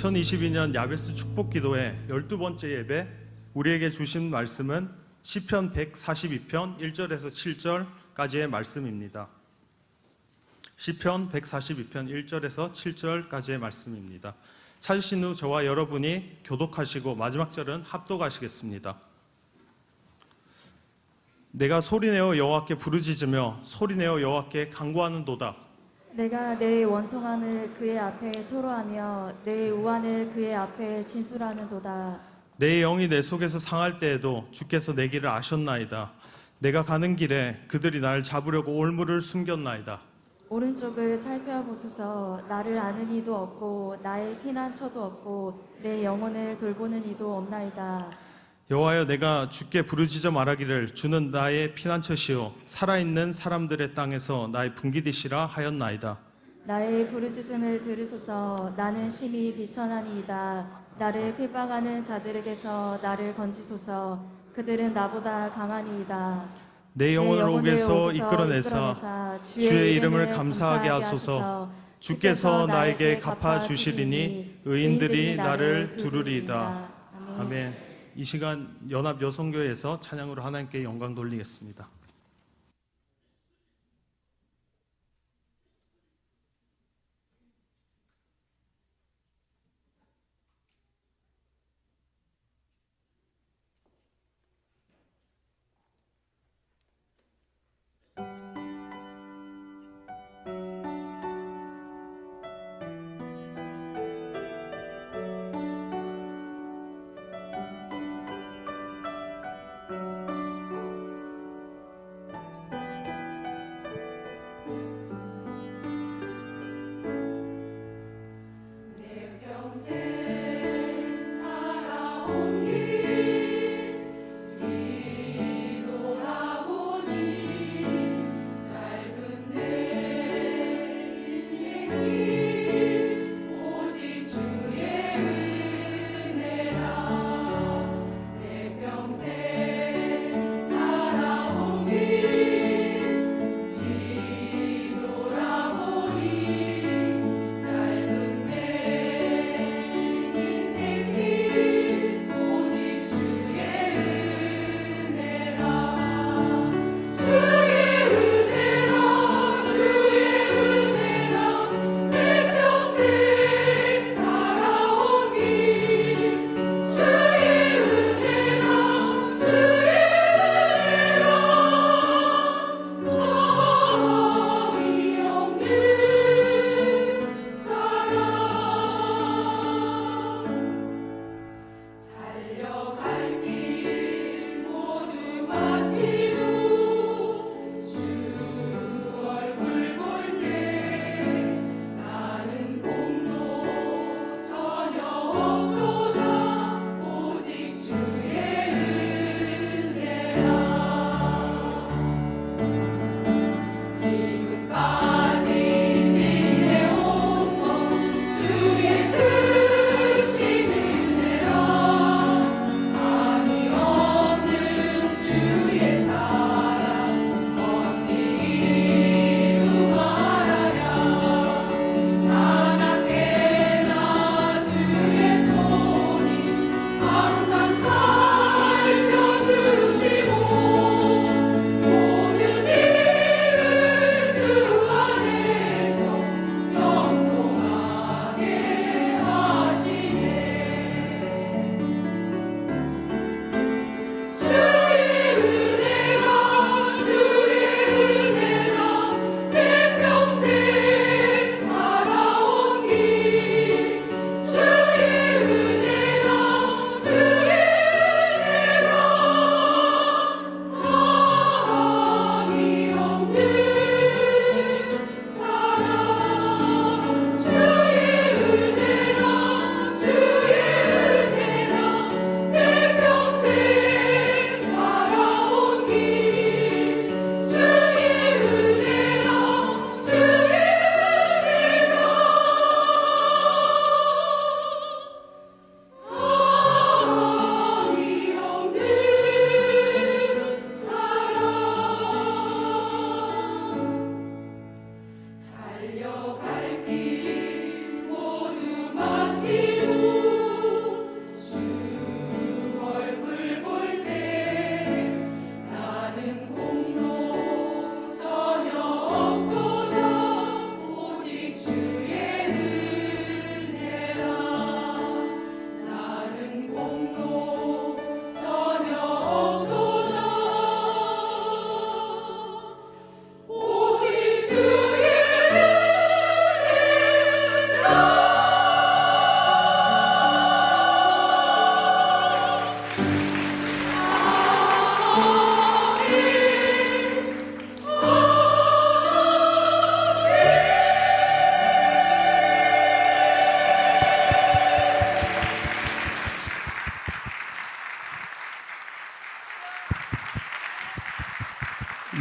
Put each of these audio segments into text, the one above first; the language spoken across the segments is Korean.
2022년 야베스 축복기도회 12번째 예배, 우리에게 주신 말씀은 시편 142편 1절에서 7절까지의 말씀입니다. 시편 142편 1절에서 7절까지의 말씀입니다. 찾으신 후 저와 여러분이 교독하시고 마지막 절은 합독하시겠습니다. 내가 소리내어 여호와께 부르짖으며 소리내어 여호와께 간구하는도다. 내가 내 원통함을 그의 앞에 토로하며 내 우환을 그의 앞에 진술하는도다. 내 영이 내 속에서 상할 때에도 주께서 내 길을 아셨나이다. 내가 가는 길에 그들이 나를 잡으려고 올무를 숨겼나이다. 오른쪽을 살펴보소서. 나를 아는 이도 없고 나의 피난처도 없고 내 영혼을 돌보는 이도 없나이다. 여호와여, 내가 주께 부르짖어 말하기를 주는 나의 피난처시오 살아있는 사람들의 땅에서 나의 분기되시라 하였나이다. 나의 부르짖음을 들으소서. 나는 심히 비천하니이다. 나를 핍박하는 자들에게서 나를 건지소서. 그들은 나보다 강하니이다. 내 영혼을 옥에서 이끌어내사 주의 이름을 감사하게 하소서. 주께서 나에게 갚아주시리니 의인들이 나를 두르리이다. 아멘. 이 시간 연합여성교회에서 찬양으로 하나님께 영광 돌리겠습니다.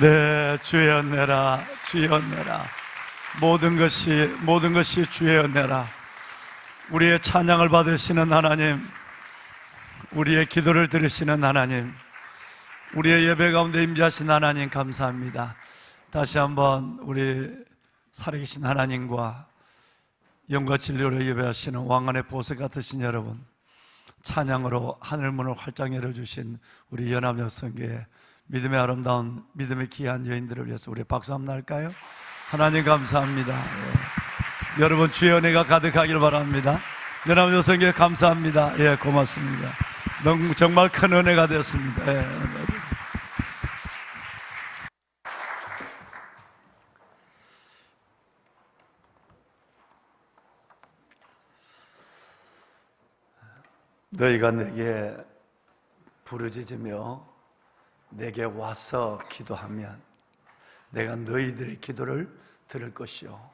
네, 주의 은혜라, 주의 은혜라. 모든 것이 주의 은혜라. 우리의 찬양을 받으시는 하나님, 우리의 기도를 들으시는 하나님, 우리의 예배 가운데 임재하신 하나님 감사합니다. 다시 한번 우리 살아계신 하나님과 영과 진리로 예배하시는 왕안의 보석 같으신 여러분, 찬양으로 하늘문을 활짝 열어주신 우리 연합역성교회 믿음의 아름다운, 믿음의 귀한 여인들을 위해서 우리 박수 한번 할까요? 하나님 감사합니다. 여러분 주의 은혜가 가득하길 바랍니다. 연합역성교회 감사합니다. 예, 고맙습니다. 너무 정말 큰 은혜가 되었습니다. 예. 너희가 내게 부르짖으며 내게 와서 기도하면 내가 너희들의 기도를 들을 것이요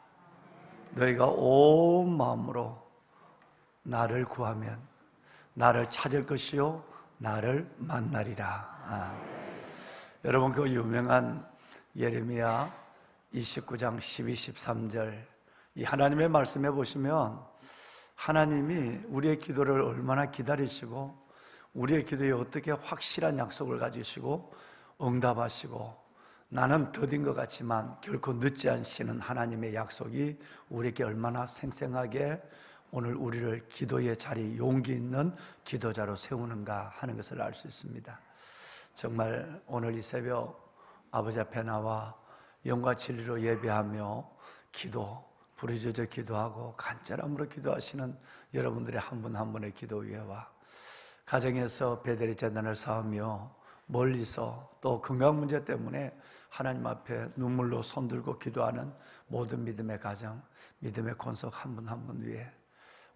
너희가 온 마음으로 나를 구하면 나를 찾을 것이요 나를 만나리라. 여러분 그 유명한 예레미야 29장 12, 13절 이 하나님의 말씀에 보시면 하나님이 우리의 기도를 얼마나 기다리시고 우리의 기도에 어떻게 확실한 약속을 가지시고 응답하시고 나는 더딘 것 같지만 결코 늦지 않으시는 하나님의 약속이 우리에게 얼마나 생생하게 오늘 우리를 기도의 자리, 용기 있는 기도자로 세우는가 하는 것을 알 수 있습니다. 정말 오늘 이 새벽 아버지 앞에 나와 영과 진리로 예배하며 부르짖어 기도하고 간절함으로 기도하시는 여러분들의 한 분 한 분의 기도 위에와 가정에서 베델의 재단을 쌓으며 멀리서 또 건강 문제 때문에 하나님 앞에 눈물로 손들고 기도하는 모든 믿음의 가정, 믿음의 권속 한 분 한 분 위에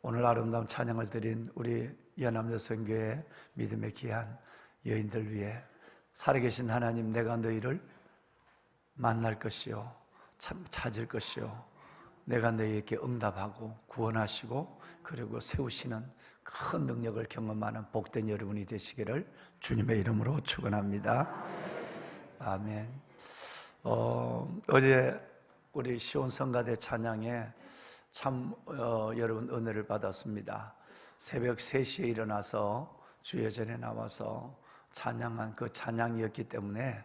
오늘 아름다운 찬양을 드린 우리 연합여성교회 믿음의 귀한 여인들 위해 살아계신 하나님, 내가 너희를 만날 것이요 찾을 것이요 내가 너희에게 응답하고 구원하시고 그리고 세우시는 큰 능력을 경험하는 복된 여러분이 되시기를 주님의 이름으로 축원합니다. 아멘. 어제 우리 시온성가대 찬양에 참 여러분 은혜를 받았습니다. 새벽 3시에 일어나서 주예전에 나와서 찬양한 그 찬양이었기 때문에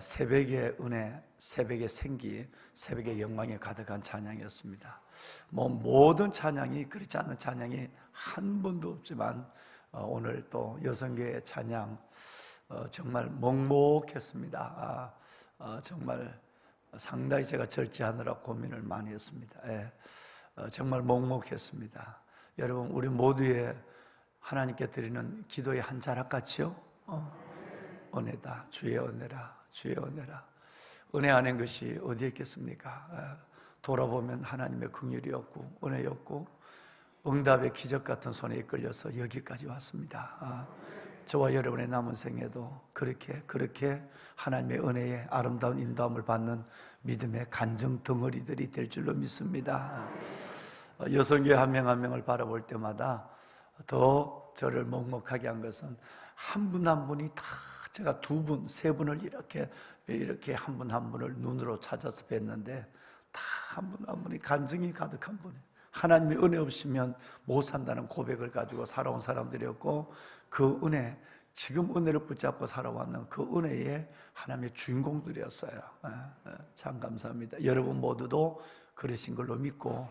새벽의 은혜, 새벽의 생기, 새벽의 영광이 가득한 찬양이었습니다. 모든 찬양이 그렇지 않은 찬양이 한 번도 없지만 오늘 또 여성교회 찬양 정말 먹먹했습니다. 정말 상당히 제가 절제하느라 고민을 많이 했습니다. 정말 먹먹했습니다. 여러분 우리 모두의 하나님께 드리는 기도의 한 자락 같이요? 은혜다. 주의 은혜라. 주의 은혜라. 은혜 아닌 것이 어디에 있겠습니까? 돌아보면 하나님의 긍휼이었고 은혜였고 응답의 기적 같은 손에 이끌려서 여기까지 왔습니다. 저와 여러분의 남은 생에도 그렇게 하나님의 은혜의 아름다운 인도함을 받는 믿음의 간증 덩어리들이 될 줄로 믿습니다. 여성교회 한 명 한 명을 바라볼 때마다 더 저를 먹먹하게 한 것은 한 분 한 분이 다 제가 2분, 3분을 이렇게 한 분 한 분을 눈으로 찾아서 뵀는데 다 한 분 한 분이 간증이 가득한 분이에요. 하나님의 은혜 없이면 못 산다는 고백을 가지고 살아온 사람들이었고 그 은혜, 지금 은혜를 붙잡고 살아왔는 그 은혜의 하나님의 주인공들이었어요. 참 감사합니다. 여러분 모두도 그러신 걸로 믿고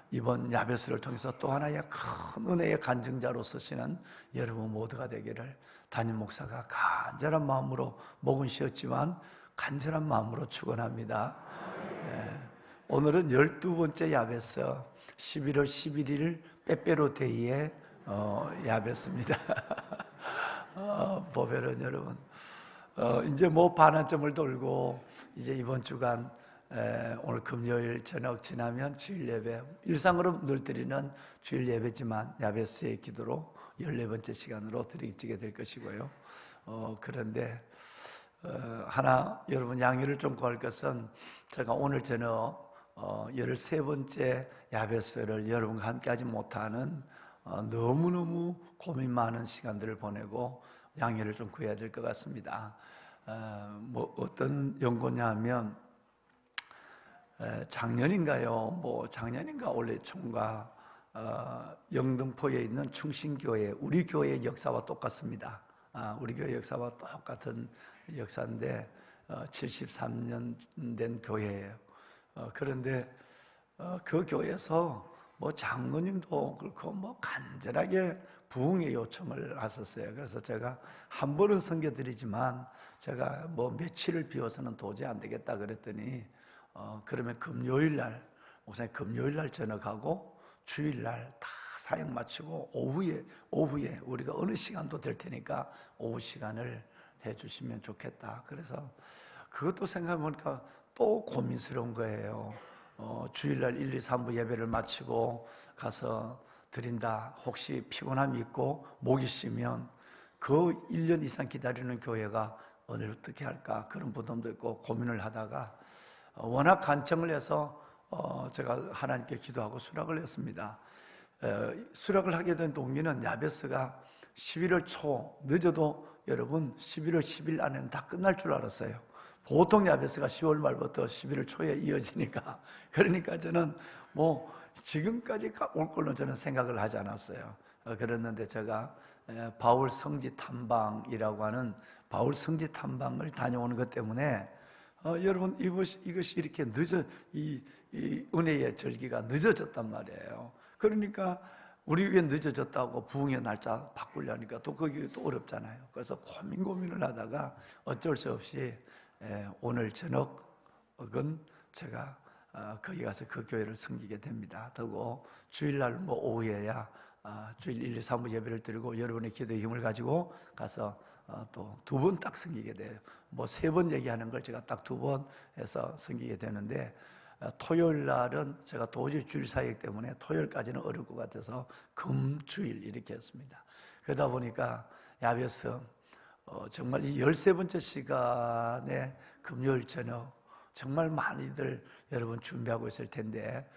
이번 야베스를 통해서 또 하나의 큰 은혜의 간증자로 서시는 여러분 모두가 되기를 담임 목사가 간절한 마음으로 목은 쉬었지만 간절한 마음으로 축원합니다. 오늘은 12번째 야베스 11월 11일 빼빼로 데이의 야베스입니다. 보배는 여러분 이제 반환점을 돌고 이제 이번 주간 오늘 금요일 저녁 지나면 주일 예배, 일상으로 늘 드리는 주일 예배지만 야베스의 기도로 14번째 시간으로 드리게 될 것이고요. 그런데 하나 여러분 양해를 좀 구할 것은 제가 오늘 저녁 13번째 야베스를 여러분과 함께 하지 못하는 너무너무 고민 많은 시간들을 보내고 양해를 좀 구해야 될 것 같습니다. 뭐 어떤 연고냐 하면 작년인가요? 작년인가 올해 총각 영등포에 있는 충신교회 우리 교회의 역사와 똑같습니다. 우리 교회 역사와 똑같은 역사인데 73년 된 교회예요. 그런데 그 교회에서 장로님도 그렇고 간절하게 부흥의 요청을 하셨어요. 그래서 제가 한 번은 섬겨드리지만 제가 며칠을 비워서는 도저히 안 되겠다 그랬더니 그러면 금요일날 목사님 금요일날 저녁하고 주일날 다 사역 마치고 오후에 우리가 어느 시간도 될 테니까 오후 시간을 해주시면 좋겠다. 그래서 그것도 생각해보니까 또 고민스러운 거예요. 주일날 1, 2, 3부 예배를 마치고 가서 드린다. 혹시 피곤함이 있고 목이 쉬면 그 1년 이상 기다리는 교회가 오늘 어떻게 할까 그런 부담도 있고 고민을 하다가 워낙 간청을 해서 제가 하나님께 기도하고 수락을 했습니다. 수락을 하게 된 동기는 야베스가 11월 초 늦어도 여러분 11월 10일 안에는 다 끝날 줄 알았어요. 보통 야베스가 10월 말부터 11월 초에 이어지니까 그러니까 저는 지금까지 올 걸로 저는 생각을 하지 않았어요. 그랬는데 제가 바울 성지 탐방이라고 하는 바울 성지 탐방을 다녀오는 것 때문에 여러분 이것이 이렇게 이 은혜의 절기가 늦어졌단 말이에요. 그러니까 우리 교회 늦어졌다고 부흥의 날짜 바꾸려니까 또 그게 또 어렵잖아요. 그래서 고민을 하다가 어쩔 수 없이 오늘 저녁은 제가 거기 가서 그 교회를 섬기게 됩니다. 그리고 주일날 오후에야 주일 1, 2, 3부 예배를 드리고 여러분의 기도의 힘을 가지고 가서 또 2번 딱 섬기게 돼요. 3번 얘기하는 걸 제가 딱 2번 해서 섬기게 되는데 토요일 날은 제가 도저히 주일 사역 때문에 토요일까지는 어려울 것 같아서 금주일 이렇게 했습니다. 그러다 보니까 야베스 정말 이 13번째 시간에 금요일 저녁 정말 많이들 여러분 준비하고 있을 텐데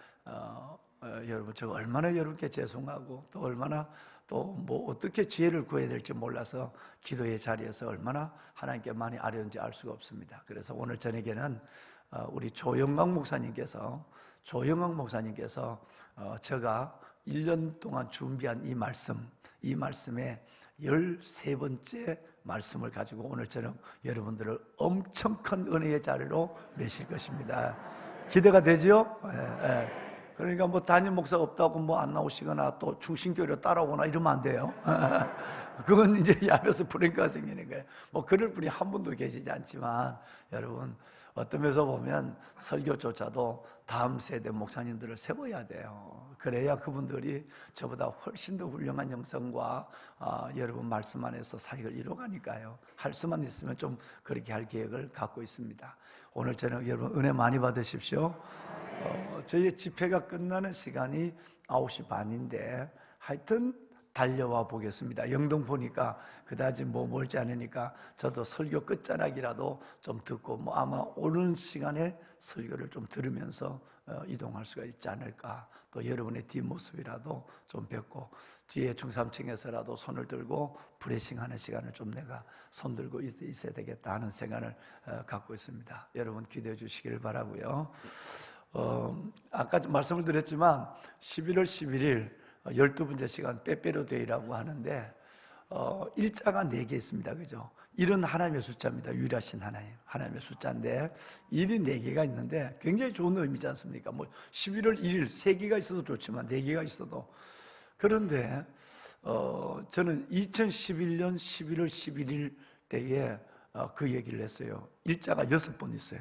여러분 제가 얼마나 여러분께 죄송하고 또 얼마나 또 어떻게 지혜를 구해야 될지 몰라서 기도의 자리에서 얼마나 하나님께 많이 아뢰는지 알 수가 없습니다. 그래서 오늘 저녁에는 우리 조영광 목사님께서 제가 1년 동안 준비한 이 말씀에 13번째 말씀을 가지고 오늘 저녁 여러분들을 엄청 큰 은혜의 자리로 메실 것입니다. 기대가 되죠? 그러니까 담임 목사가 없다고 안 나오시거나 또 충신교회로 따라오거나 이러면 안 돼요. 그건 이제 야베스 브레이크가 생기는 거예요. 그럴 분이 한 분도 계시지 않지만 여러분 어떤 면에서 보면 설교조차도 다음 세대 목사님들을 세워야 돼요. 그래야 그분들이 저보다 훨씬 더 훌륭한 영성과 여러분 말씀 안에서 사역을 이루어가니까요. 할 수만 있으면 좀 그렇게 할 계획을 갖고 있습니다. 오늘 저녁 여러분 은혜 많이 받으십시오. 저희 집회가 끝나는 시간이 9시 반인데 하여튼 달려와 보겠습니다. 영등포니까 그다지 멀지 않으니까 저도 설교 끝자락이라도 좀 듣고 아마 오는 시간에 설교를 좀 들으면서 이동할 수가 있지 않을까. 또 여러분의 뒷모습이라도 좀 뵙고 뒤에 중삼층에서라도 손을 들고 브레싱하는 시간을 좀 내가 손 들고 있어야 되겠다 하는 생각을 갖고 있습니다. 여러분 기대해 주시기를 바라고요. 아까 말씀을 드렸지만 11월 11일 12번째 시간 빼빼로데이라고 하는데 일자가 4개 있습니다. 그죠? 일은 하나님의 숫자입니다. 유일하신 하나님의 숫자인데 일이 4개가 있는데 굉장히 좋은 의미지 않습니까? 11월 1일 3개가 있어도 좋지만 4개가 있어도 그런데 저는 2011년 11월 11일 때에 그 얘기를 했어요. 일자가 6번 있어요.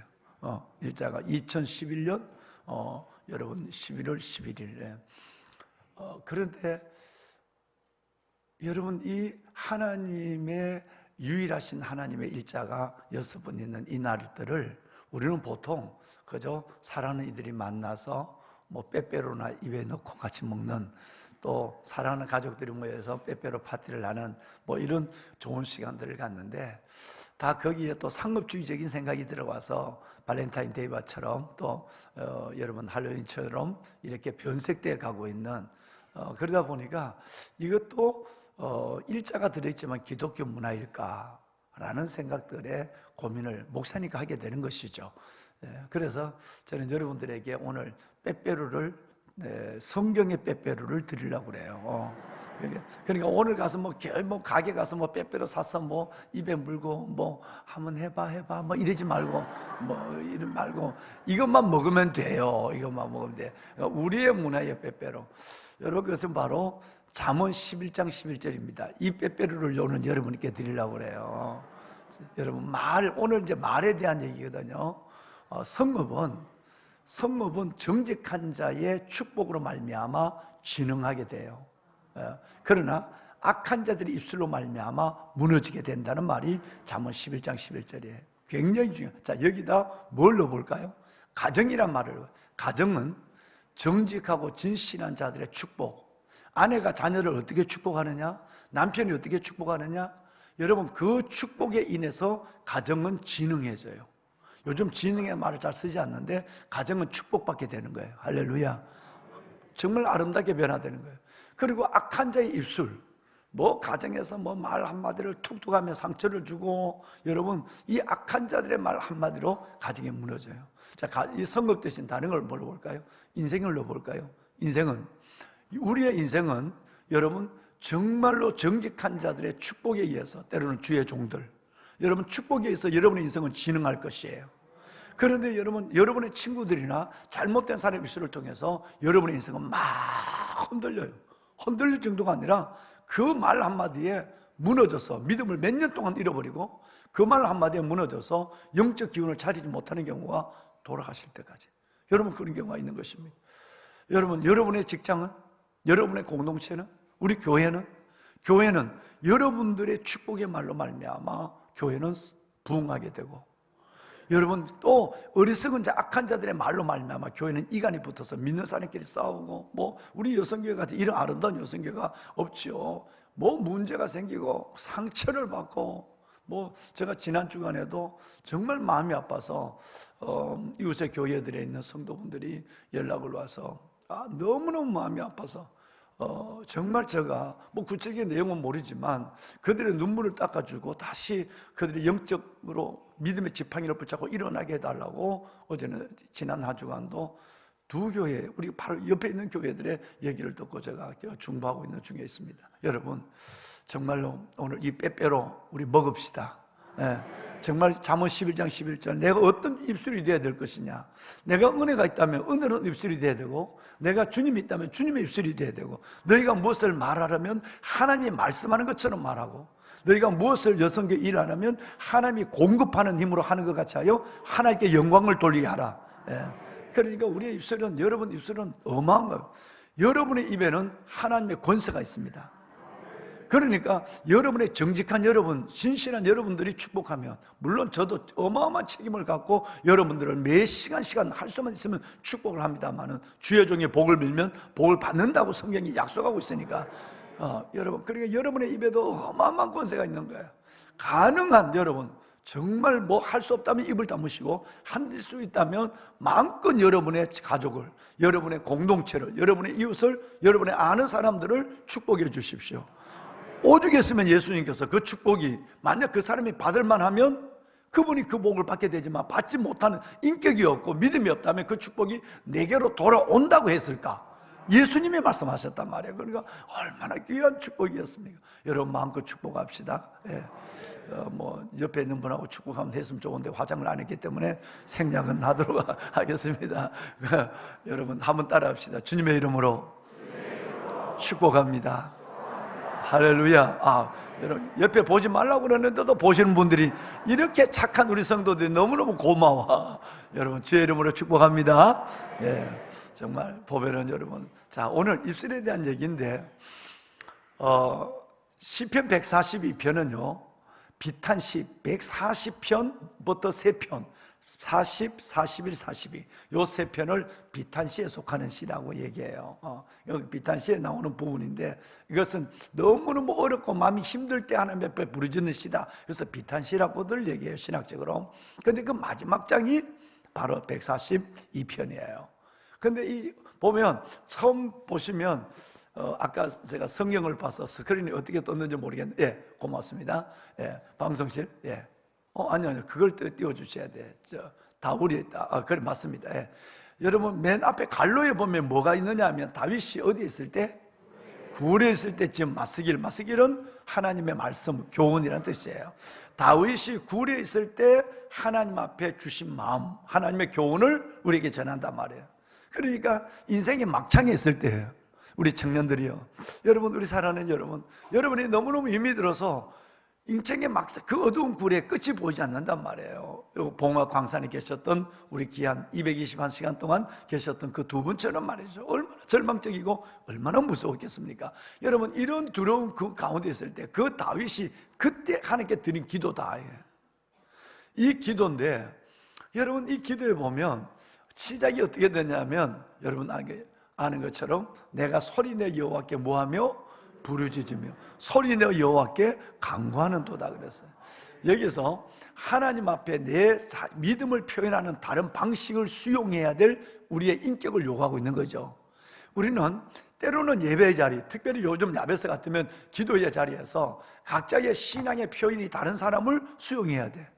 일자가 2011년 여러분 11월 11일에 그런데 여러분 이 하나님의 유일하신 하나님의 일자가 6번 있는 이 날들을 우리는 보통 그저 사랑하는 이들이 만나서 빼빼로나 입에 넣고 같이 먹는 또 사랑하는 가족들이 모여서 빼빼로 파티를 하는 뭐 이런 좋은 시간들을 갖는데, 다 거기에 또 상업주의적인 생각이 들어와서 발렌타인데이처럼 또 여러분 할로윈처럼 이렇게 변색되어 가고 있는, 그러다 보니까 이것도 일자가 들어있지만 기독교 문화일까라는 생각들에 고민을 목사니까 하게 되는 것이죠. 그래서 저는 여러분들에게 오늘 빼빼로를, 성경의 빼빼로를 드리려고 그래요. 그러니까 오늘 가서 뭐 가게 가서 뭐 빼빼로 사서 뭐 입에 물고 뭐 한번 해봐 뭐 이러지 말고, 이것만 먹으면 돼요. 이것만 먹으면 돼. 우리의 문화의 빼빼로. 여러분, 그것은 바로 잠언 11장 11절입니다. 이 빼빼로를 오늘 여러분께 드리려고 그래요. 여러분, 오늘 이제 말에 대한 얘기거든요. 성읍은 정직한 자의 축복으로 말미암아 진흥하게 돼요. 그러나 악한 자들의 입술로 말미암아 무너지게 된다는 말이 잠언 11장 11절이에요. 굉장히 중요해요. 자, 여기다 뭘 넣어볼까요? 가정이란 말을. 가정은 정직하고 진실한 자들의 축복. 아내가 자녀를 어떻게 축복하느냐? 남편이 어떻게 축복하느냐? 여러분, 그 축복에 인해서 가정은 진흥해져요. 요즘 진흥의 말을 잘 쓰지 않는데 가정은 축복받게 되는 거예요. 할렐루야. 정말 아름답게 변화되는 거예요. 그리고 악한 자의 입술, 뭐 가정에서 뭐 말 한마디를 툭툭 하면 상처를 주고, 여러분, 이 악한 자들의 말 한마디로 가정이 무너져요. 자, 이 성읍 대신 다른 걸 뭘로 볼까요? 인생을 넣어볼까요? 우리의 인생은 여러분 정말로 정직한 자들의 축복에 의해서, 때로는 주의 종들, 여러분 축복에 의해서 여러분의 인생은 진흥할 것이에요. 그런데 여러분의 친구들이나 잘못된 사람의 입술을 통해서 여러분의 인생은 막 흔들려요. 흔들릴 정도가 아니라 그 말 한마디에 무너져서 믿음을 몇 년 동안 잃어버리고, 그 말 한마디에 무너져서 영적 기운을 차리지 못하는 경우가 돌아가실 때까지, 여러분, 그런 경우가 있는 것입니다. 여러분의 직장은, 여러분의 공동체는, 우리 교회는 여러분들의 축복의 말로 말미암아 교회는 부흥하게 되고, 여러분, 또 어리석은 자, 악한 자들의 말로 말미암아 교회는 이간이 붙어서 믿는 사람끼리 싸우고, 뭐 우리 여성교회 같은 이런 아름다운 여성교회가 없지요. 뭐 문제가 생기고 상처를 받고, 뭐 제가 지난 주간에도 정말 마음이 아파서 이웃의 교회들에 있는 성도분들이 연락을 와서 너무너무 마음이 아파서 정말 제가 뭐 구체적인 내용은 모르지만 그들의 눈물을 닦아주고 다시 그들이 영적으로 믿음의 지팡이를 붙잡고 일어나게 해달라고, 어제는 지난 한 주간도 두 교회, 우리 바로 옆에 있는 교회들의 얘기를 듣고 제가 중보하고 있는 중에 있습니다. 여러분, 정말로 오늘 이 빼빼로 우리 먹읍시다. 정말 잠언 11장 11절, 내가 어떤 입술이 되어야 될 것이냐, 내가 은혜가 있다면 은혜로운 입술이 되어야 되고, 내가 주님이 있다면 주님의 입술이 되어야 되고, 너희가 무엇을 말하려면 하나님이 말씀하는 것처럼 말하고, 너희가 무엇을 여성교 일하려면 하나님이 공급하는 힘으로 하는 것 같이 하여 하나님께 영광을 돌리게 하라. 그러니까 우리의 입술은, 여러분 입술은 어마어마한 거예요. 여러분의 입에는 하나님의 권세가 있습니다. 그러니까 여러분의 정직한 여러분, 신실한 여러분들이 축복하면, 물론 저도 어마어마한 책임을 갖고 여러분들을 매 시간 할 수만 있으면 축복을 합니다만은, 주의 종의 복을 빌면 복을 받는다고 성경이 약속하고 있으니까, 여러분, 그러니까 여러분의 입에도 어마어마한 권세가 있는 거예요. 가능한, 여러분 정말 뭐 할 수 없다면 입을 다무시고, 할 수 있다면 마음껏 여러분의 가족을, 여러분의 공동체를, 여러분의 이웃을, 여러분의 아는 사람들을 축복해 주십시오. 오죽했으면 예수님께서 그 축복이 만약 그 사람이 받을만 하면 그분이 그 복을 받게 되지만, 받지 못하는 인격이 없고 믿음이 없다면 그 축복이 내게로 돌아온다고 했을까? 예수님이 말씀하셨단 말이에요. 그러니까 얼마나 귀한 축복이었습니까? 여러분, 마음껏 축복합시다. 뭐 옆에 있는 분하고 축복하면 했으면 좋은데 화장을 안 했기 때문에 생략은 하도록 하겠습니다. 여러분, 한번 따라합시다. 주님의 이름으로 축복합니다. 할렐루야. 여러분, 옆에 보지 말라고 그러는데도 보시는 분들이, 이렇게 착한 우리 성도들이 너무너무 고마워. 여러분, 주의 이름으로 축복합니다. 정말 보배는 여러분. 자, 오늘 입술에 대한 얘기인데, 시편 142편은요 비탄시 140편부터 3편 40, 41, 42. 요 세 편을 비탄시에 속하는 시라고 얘기해요. 여기 비탄시에 나오는 부분인데 이것은 너무너무 어렵고 마음이 힘들 때 하나님 앞에 부르짖는 시다. 그래서 비탄시라고들 얘기해요, 신학적으로. 근데 그 마지막 장이 바로 142편이에요. 근데 이 보면 처음 보시면 아까 제가 성경을 봐서 스크린이 어떻게 떴는지 모르겠는데, 예, 고맙습니다. 예, 방송실, 예. 아니요, 그걸 띄워주셔야 돼. 다울이, 그래, 맞습니다. 예. 여러분, 맨 앞에 갈로에 보면 뭐가 있느냐 하면, 다윗이 어디에 있을 때? 굴에 있을 때 지금 마스길은 하나님의 말씀, 교훈이라는 뜻이에요. 다윗이 굴에 있을 때 하나님 앞에 주신 마음, 하나님의 교훈을 우리에게 전한단 말이에요. 그러니까 인생의 막창에 있을 때예요. 우리 청년들이요. 여러분, 우리 사랑하는 여러분이 너무너무 힘이 들어서 인생의 막상 그 어두운 굴에 끝이 보이지 않는단 말이에요. 봉화 광산에 계셨던 우리 귀한 221시간 동안 계셨던 그 두 분처럼 말이죠. 얼마나 절망적이고 얼마나 무서웠겠습니까? 여러분, 이런 두려운 그 가운데 있을 때 그 다윗이 그때 하나님께 드린 기도다. 이 기도인데, 여러분, 이 기도에 보면 시작이 어떻게 되냐면, 여러분 아는 것처럼 내가 소리내 여호와께 뭐하며 부르짖으며 소리내어 여호와께 간구하는 도다 그랬어요. 여기서 하나님 앞에 내 믿음을 표현하는 다른 방식을 수용해야 될 우리의 인격을 요구하고 있는 거죠. 우리는 때로는 예배의 자리, 특별히 요즘 야베스 같으면 기도의 자리에서 각자의 신앙의 표현이 다른 사람을 수용해야 돼.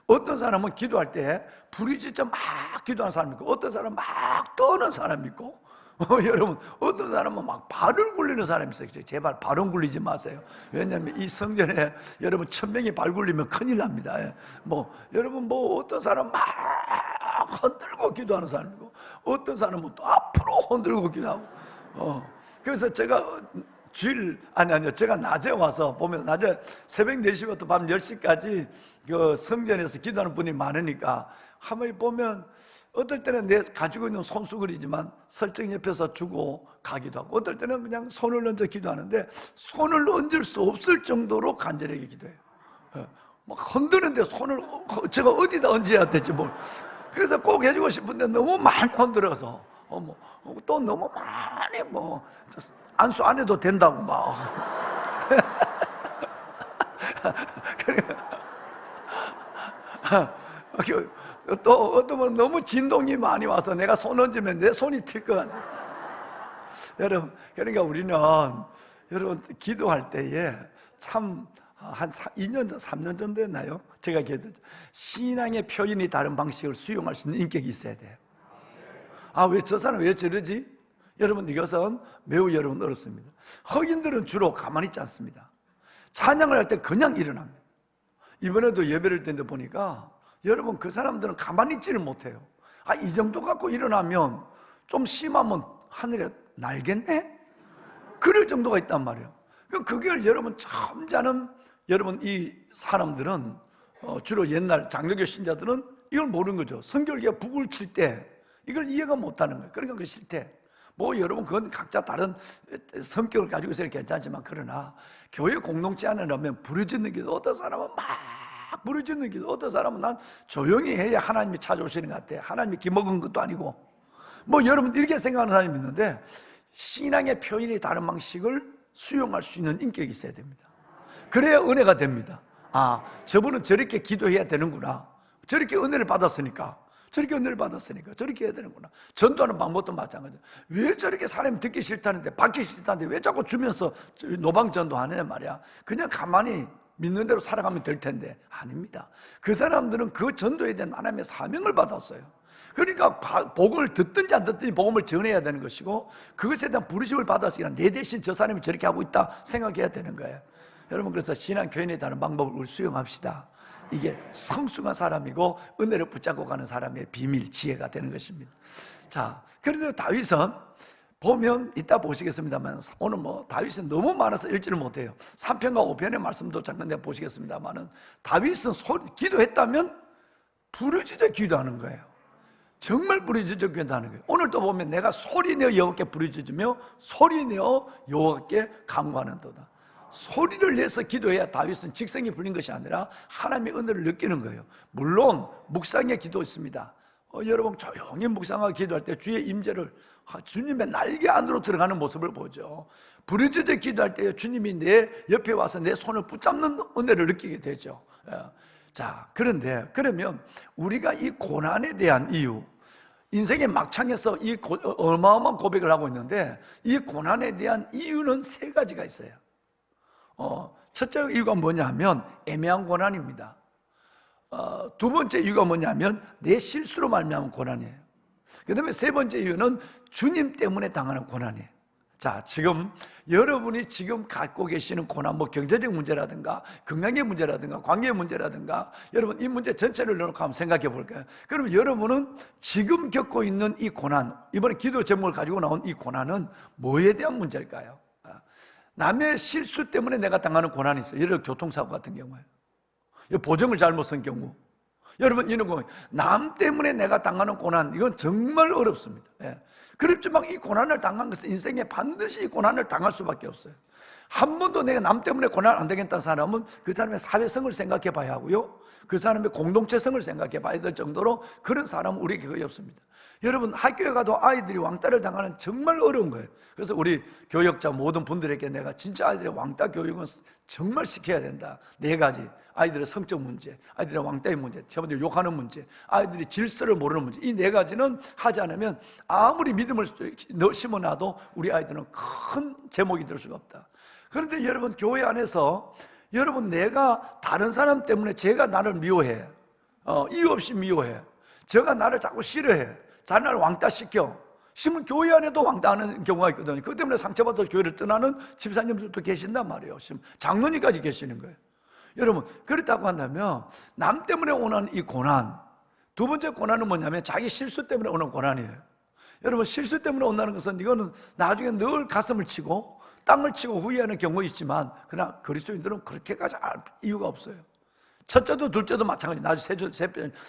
어떤 사람은 기도할 때 부르짖어 막 기도하는 사람이 있고, 어떤 사람은 막 떠는 사람이 있고, 여러분, 어떤 사람은 막 발을 굴리는 사람이 있어요. 제발 발은 굴리지 마세요. 왜냐하면 이 성전에 여러분 1000명이 발 굴리면 큰일 납니다. 여러분 어떤 사람은 막 흔들고 기도하는 사람이고, 어떤 사람은 또 앞으로 흔들고 기도하고. 그래서 제가 제가 낮에 와서 보면, 낮에 새벽 4시부터 밤 10시까지 그 성전에서 기도하는 분이 많으니까 한번 보면 어떨 때는 내 가지고 있는 손수건이지만 설정 옆에서 주고 가기도 하고, 어떨 때는 그냥 손을 얹어 기도하는데 손을 얹을 수 없을 정도로 간절하게 기도해요. 막 흔드는데 손을 제가 어디다 얹어야 될지 그래서 꼭 해주고 싶은데 너무 많이 흔들어서 또 너무 많이 안수 안 해도 된다고 막. 또 어떤 너무 진동이 많이 와서 내가 손 얹으면 내 손이 튈 것 같아요. 여러분, 그러니까 우리는 여러분 기도할 때에 참 한 2년 전, 3년 전 됐나요? 제가 신앙의 표현이 다른 방식을 수용할 수 있는 인격이 있어야 돼요. 왜 저 사람 왜 저러지? 여러분, 이것은 매우 여러분 어렵습니다. 흑인들은 주로 가만히 있지 않습니다. 찬양을 할 때 그냥 일어납니다. 이번에도 예배를 드는데 보니까 여러분, 그 사람들은 가만히 있지를 못해요. 이 정도 갖고 일어나면 좀 심하면 하늘에 날겠네? 그럴 정도가 있단 말이에요. 그걸 여러분 참자는 여러분 이 사람들은 주로 옛날 장로교 신자들은 이걸 모르는 거죠. 성결기가 북을 칠 때 이걸 이해가 못하는 거예요. 그러니까 그 싫대. 여러분 그건 각자 다른 성격을 가지고 있어야 괜찮지만, 그러나 교회 공동체 안에 넣으면 부르짖는 기도, 어떤 사람은 막 부르짖는 기도, 어떤 사람은 난 조용히 해야 하나님이 찾아오시는 것 같아. 하나님이 기먹은 것도 아니고 여러분 이렇게 생각하는 사람이 있는데, 신앙의 표현이 다른 방식을 수용할 수 있는 인격이 있어야 됩니다. 그래야 은혜가 됩니다. 저분은 저렇게 기도해야 되는구나, 저렇게 은혜를 받았으니까 저렇게 해야 되는구나. 전도하는 방법도 마찬가지예요. 왜 저렇게 사람이 듣기 싫다는데, 받기 싫다는데 왜 자꾸 주면서 노방전도 하느냐 말이야. 그냥 가만히 믿는 대로 살아가면 될 텐데, 아닙니다. 그 사람들은 그 전도에 대한 하나님의 사명을 받았어요. 그러니까 복음을 듣든지 안 듣든지 복음을 전해야 되는 것이고, 그것에 대한 부르심을 받았으니까 내 대신 저 사람이 저렇게 하고 있다 생각해야 되는 거예요. 여러분, 그래서 신앙 표현에 다른 방법을 수용합시다. 이게 성숙한 사람이고 은혜를 붙잡고 가는 사람의 비밀, 지혜가 되는 것입니다. 자, 그런데 다윗은 보면 이따 보시겠습니다만, 오늘 다윗은 너무 많아서 읽지를 못해요. 3편과 5편의 말씀도 잠깐 내가 보시겠습니다만은, 다윗은 기도했다면 부르짖어 기도하는 거예요. 정말 부르짖어 기도하는 거예요. 오늘도 보면 내가 소리내어 여호와께 부르짖으며 소리내어 여호와께 간구하는 도다. 소리를 내서 기도해야 다윗은 직성이 풀린 것이 아니라 하나님의 은혜를 느끼는 거예요. 물론 묵상의 기도 있습니다. 여러분 조용히 묵상하고 기도할 때 주의 임재를, 주님의 날개 안으로 들어가는 모습을 보죠. 부르짖어 기도할 때 주님이 내 옆에 와서 내 손을 붙잡는 은혜를 느끼게 되죠. 자, 그런데 그러면 우리가 이 고난에 대한 이유, 인생의 막창에서 이 어마어마한 고백을 하고 있는데 이 고난에 대한 이유는 세 가지가 있어요. 첫째 이유가 뭐냐 하면 애매한 고난입니다. 두 번째 이유가 뭐냐면 내 실수로 말미암은 고난이에요. 그 다음에 세 번째 이유는 주님 때문에 당하는 고난이에요. 자, 지금 여러분이 지금 갖고 계시는 고난, 뭐 경제적 문제라든가 건강의 문제라든가 관계의 문제라든가, 여러분 이 문제 전체를 놓고 한번 생각해 볼까요? 그러면 여러분은 지금 겪고 있는 이 고난, 이번에 기도 제목을 가지고 나온 이 고난은 뭐에 대한 문제일까요? 남의 실수 때문에 내가 당하는 고난이 있어요. 예를 들어 교통사고 같은 경우에, 보정을 잘못 쓴 경우, 여러분 이런 거, 남 때문에 내가 당하는 고난, 이건 정말 어렵습니다. 그렇지만 이 고난을 당한 것은 인생에 반드시 이 고난을 당할 수밖에 없어요. 한 번도 내가 남 때문에 고난 안 되겠다는 사람은 그 사람의 사회성을 생각해 봐야 하고요, 그 사람의 공동체성을 생각해 봐야 될 정도로 그런 사람은 우리에게 거의 없습니다. 여러분 학교에 가도 아이들이 왕따를 당하는 정말 어려운 거예요. 그래서 우리 교역자 모든 분들에게 내가 진짜 아이들의 왕따 교육은 정말 시켜야 된다. 네 가지. 아이들의 성적 문제, 아이들의 왕따의 문제, 첫 번째 욕하는 문제, 아이들이 질서를 모르는 문제, 이 네 가지는 하지 않으면 아무리 믿음을 심어놔도 우리 아이들은 큰 제목이 될 수가 없다. 그런데 여러분 교회 안에서 여러분 내가 다른 사람 때문에 제가 나를 미워해, 이유 없이 미워해, 제가 나를 자꾸 싫어해, 나를 왕따시켜, 심은 교회 안에도 왕따하는 경우가 있거든요. 그것 때문에 상처받아서 교회를 떠나는 집사님들도 계신단 말이에요. 장로님까지 계시는 거예요. 여러분 그렇다고 한다면 남 때문에 오는 이 고난, 두 번째 고난은 뭐냐면 자기 실수 때문에 오는 고난이에요. 여러분 실수 때문에 온다는 것은 이거는 나중에 늘 가슴을 치고 땅을 치고 후회하는 경우 있지만, 그러나 그리스도인들은 그렇게까지 알 이유가 없어요. 첫째도 둘째도 마찬가지, 나중에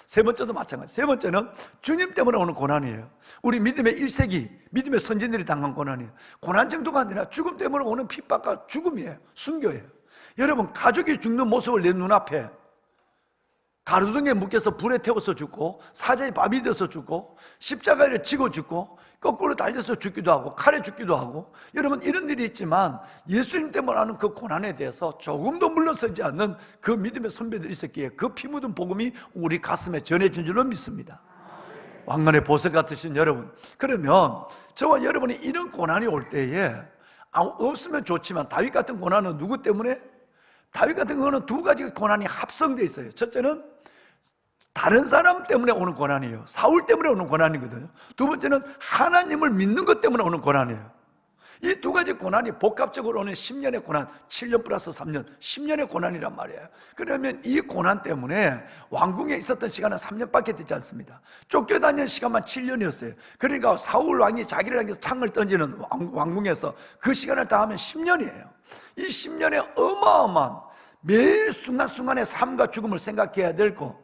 세 번째도 마찬가지. 세 번째는 주님 때문에 오는 고난이에요. 우리 믿음의 1세기 믿음의 선진들이 당한 고난이에요. 고난 정도가 아니라 죽음 때문에 오는 핍박과 죽음이에요. 순교예요. 여러분 가족이 죽는 모습을 내 눈앞에 가로등에 묶여서 불에 태워서 죽고, 사자의 밥이 돼서 죽고, 십자가를 지고 죽고, 거꾸로 달려서 죽기도 하고, 칼에 죽기도 하고, 여러분 이런 일이 있지만 예수님 때문에 하는 그 고난에 대해서 조금도 물러서지 않는 그 믿음의 선배들이 있었기에 그 피 묻은 복음이 우리 가슴에 전해진 줄로 믿습니다. 왕관의 보석 같으신 여러분, 그러면 저와 여러분이 이런 고난이 올 때에 없으면 좋지만 다윗 같은 고난은 누구 때문에? 다윗 같은 경우는 두 가지 고난이 합성되어 있어요. 첫째는 다른 사람 때문에 오는 고난이에요. 사울 때문에 오는 고난이거든요. 두 번째는 하나님을 믿는 것 때문에 오는 고난이에요. 이 두 가지 고난이 복합적으로 오는 10년의 고난, 7년 플러스 3년, 10년의 고난이란 말이에요. 그러면 이 고난 때문에 왕궁에 있었던 시간은 3년밖에 되지 않습니다. 쫓겨다니는 시간만 7년이었어요. 그러니까 사울 왕이 자기를 향해서 창을 던지는 왕궁에서 그 시간을 다 하면 10년이에요. 이 10년의 어마어마한 매일 순간순간의 삶과 죽음을 생각해야 될 거,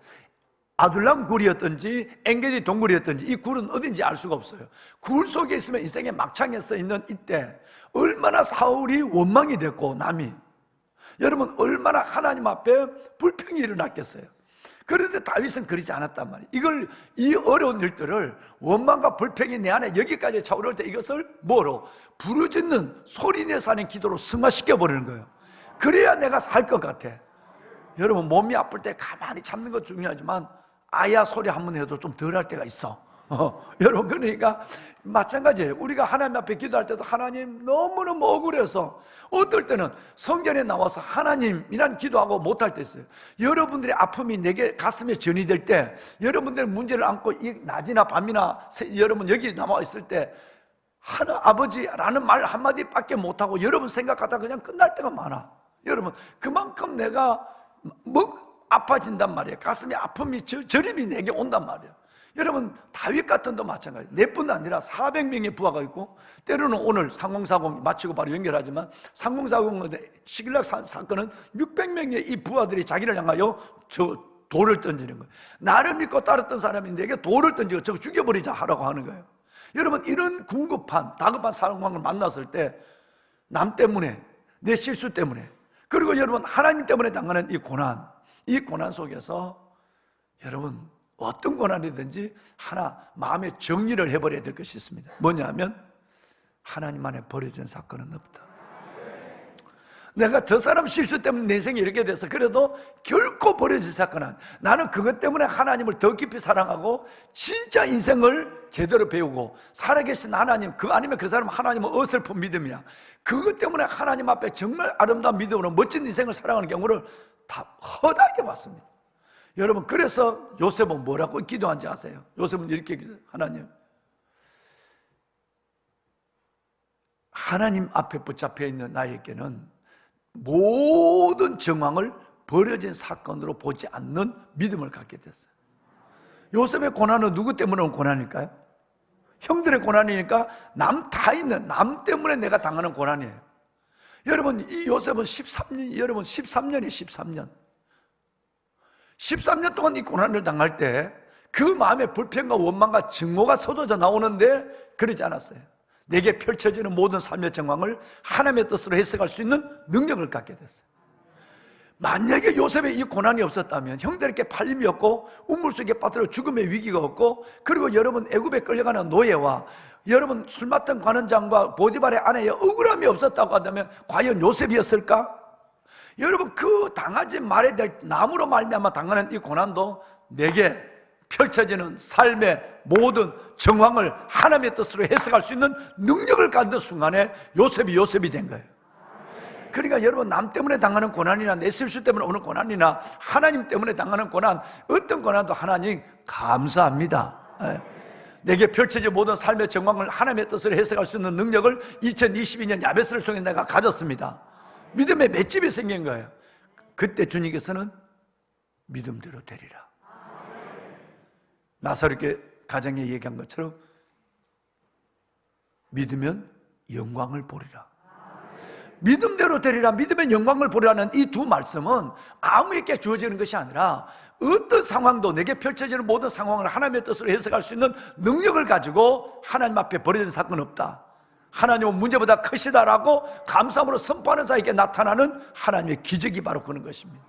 아둘람 굴이었든지 엔게디 동굴이었든지 이 굴은 어딘지 알 수가 없어요. 굴 속에 있으면 인생의 막창에 서 있는 이때 얼마나 사울이 원망이 됐고 남이, 여러분 얼마나 하나님 앞에 불평이 일어났겠어요. 그런데 다윗은 그러지 않았단 말이에요. 이 어려운 일들을, 원망과 불평이 내 안에 여기까지 차오를 때 이것을 뭐로? 부르짖는 소리내서 하는 기도로 승화시켜 버리는 거예요. 그래야 내가 살 것 같아. 여러분 몸이 아플 때 가만히 참는 것 중요하지만 아야 소리 한 번 해도 좀 덜 할 때가 있어. 여러분 그러니까 마찬가지예요. 우리가 하나님 앞에 기도할 때도 하나님 너무너무 억울해서 어떨 때는 성전에 나와서 하나님이란 기도하고 못할 때 있어요. 여러분들의 아픔이 내게 가슴에 전이 될 때, 여러분들의 문제를 안고 이 낮이나 밤이나 여러분 여기 나와 있을 때 하나 아버지라는 말 한마디밖에 못하고 여러분 생각하다 그냥 끝날 때가 많아. 여러분 그만큼 내가 아파진단 말이에요. 가슴에 아픔이 저림이 내게 온단 말이에요. 여러분 다윗 같은 도 마찬가지. 내뿐 아니라 400명의 부하가 있고, 때로는 오늘 상공사공 마치고 바로 연결하지만 상공사공 시길락 사건은 600명의 이 부하들이 자기를 향하여 저 돌을 던지는 거예요. 나를 믿고 따랐던 사람이 내게 돌을 던지고 저거 죽여버리자 하라고 하는 거예요. 여러분 이런 다급한 상황을 만났을 때 남 때문에 내 실수 때문에, 그리고 여러분 하나님 때문에 당하는 이 고난 속에서 여러분 어떤 고난이든지 하나 마음의 정리를 해버려야 될 것이 있습니다. 뭐냐면 하나님 안에 버려진 사건은 없다. 내가 저 사람 실수 때문에 내 인생이 이렇게 돼서 그래도 결코 버려진 사건은, 나는 그것 때문에 하나님을 더 깊이 사랑하고 진짜 인생을 제대로 배우고 살아계신 하나님, 그 아니면 그 사람 하나님은 어설픈 믿음이야, 그것 때문에 하나님 앞에 정말 아름다운 믿음으로 멋진 인생을 살아가는 경우를 다 허다하게 봤습니다. 여러분, 그래서 요셉은 뭐라고 기도한지 아세요? 요셉은 이렇게 기도해요. 하나님 앞에 붙잡혀 있는 나에게는 모든 정황을 버려진 사건으로 보지 않는 믿음을 갖게 됐어요. 요셉의 고난은 누구 때문에 온 고난일까요? 형들의 고난이니까 남 때문에 내가 당하는 고난이에요. 여러분, 이 요셉은 13년이 13년 동안 이 고난을 당할 때 그 마음의 불평과 원망과 증오가 쏟아져 나오는데 그러지 않았어요. 내게 펼쳐지는 모든 삶의 정황을 하나님의 뜻으로 해석할 수 있는 능력을 갖게 됐어요. 만약에 요셉의 이 고난이 없었다면 형들에게 팔림이 없고 우물 속에 빠뜨려 죽음의 위기가 없고, 그리고 여러분 애굽에 끌려가는 노예와 여러분 술 맡던 관원장과 보디발의 아내의 억울함이 없었다고 한다면 과연 요셉이었을까? 여러분, 그 당하지 말아야 될 나무로 말미암아 당하는 이 고난도 내게 펼쳐지는 삶의 모든 정황을 하나님의 뜻으로 해석할 수 있는 능력을 갖는 순간에 요셉이 된 거예요. 그러니까 여러분, 남 때문에 당하는 고난이나 내 실수 때문에 오는 고난이나 하나님 때문에 당하는 고난, 어떤 고난도 하나님 감사합니다. 내게 펼쳐진 모든 삶의 정황을 하나님의 뜻으로 해석할 수 있는 능력을 2022년 야베스를 통해 내가 가졌습니다. 믿음의 맷집이 생긴 거예요. 그때 주님께서는 믿음대로 되리라. 나사렛의 가정에 얘기한 것처럼 믿으면 영광을 보리라. 믿음대로 되리라, 믿으면 영광을 보리라는 이 두 말씀은 아무에게 주어지는 것이 아니라 어떤 상황도 내게 펼쳐지는 모든 상황을 하나님의 뜻으로 해석할 수 있는 능력을 가지고 하나님 앞에 버려진 사건은 없다, 하나님은 문제보다 크시다라고 감사함으로 선포하는 자에게 나타나는 하나님의 기적이 바로 그런 것입니다.